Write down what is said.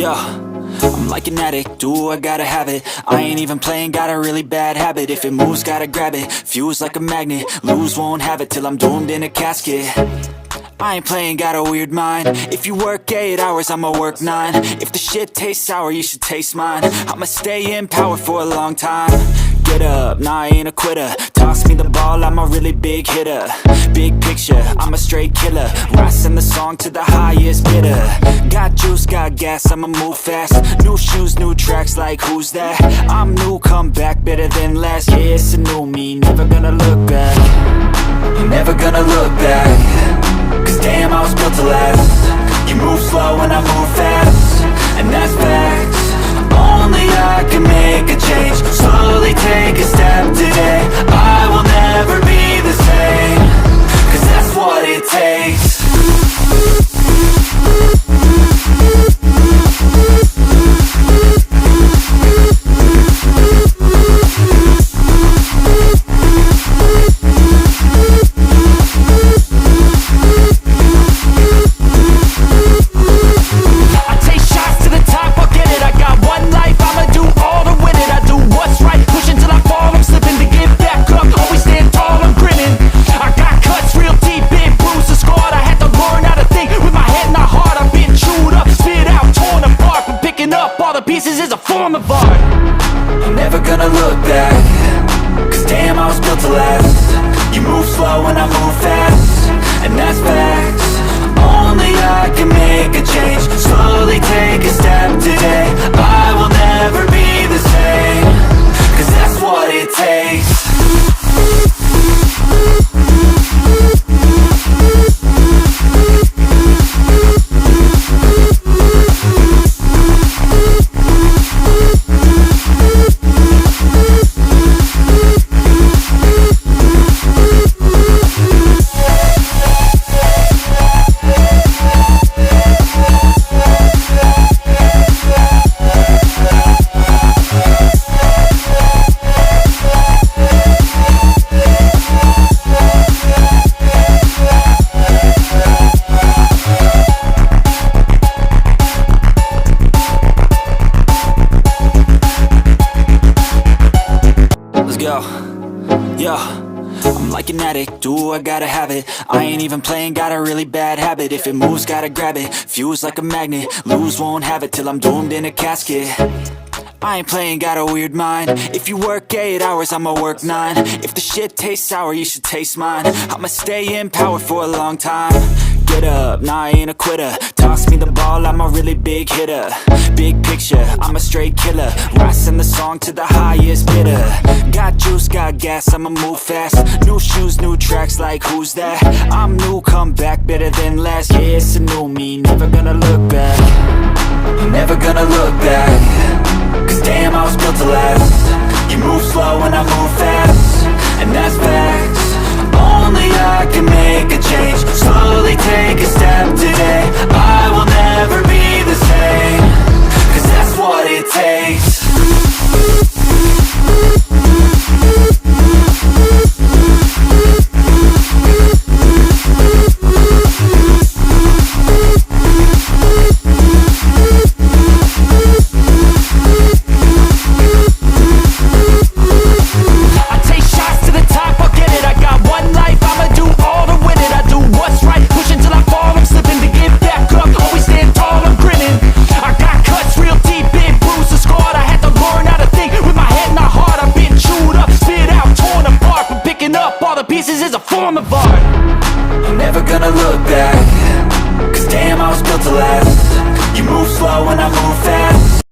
Yeah, I'm like an addict, do I gotta have it. I ain't even playing, got a really bad habit. If it moves, gotta grab it, fuse like a magnet. Lose, won't have it till I'm doomed in a casket. I ain't playing, got a weird mind. If you work 8 hours, I'ma work 9. If the shit tastes sour, you should taste mine. I'ma stay in power for a long time. Get up, nah, I ain't a quitter. Toss me the ball, I'm a really big hitter. Big picture, I'm a straight killer. Rising the song to the highest bidder. Got juice, got gas, I'ma move fast. New shoes, new tracks, like who's that? I'm new, come back, better than last. Yeah, it's a new me, never gonna look back. Never gonna look back. Cause damn, I was built to last. You move slow and I move fast, and that's facts. Only I can make a change. Slowly take a step today. I will never be the same. Cause that's what it takes. Pieces is a form of art. I'm never gonna look back. Cause damn, I was built to last. You move slow and I move fast, and that's facts. Only I can make a change. Slowly take a step today. I will never be the same. Cause that's what it takes. Yeah, I'm like an addict, do I gotta have it. I ain't even playing, got a really bad habit. If it moves, gotta grab it, fuse like a magnet. Lose, won't have it till I'm doomed in a casket. I ain't playing, got a weird mind. If you work 8 hours, I'ma work 9. If the shit tastes sour, you should taste mine. I'ma stay in power for a long time. Get up, nah, I ain't a quitter. Toss me the ball, I'm a really big hitter. Big picture, I'm a straight killer. Rising the song to the highest bidder. Got juice, got gas, I'ma move fast. New shoes, new tracks, like who's that? I'm new, come back, better than last. Yeah, it's a new me, never gonna look back. Never gonna look back. Cause damn, I was built to last. You move slow and I move fast, and that's facts. Only I can make a change. Slowly take a step today. I will never be the same. Cause that's what it takes. Pieces is a form of art. I'm never gonna look back. Cause damn, I was built to last. You move slow and I move fast,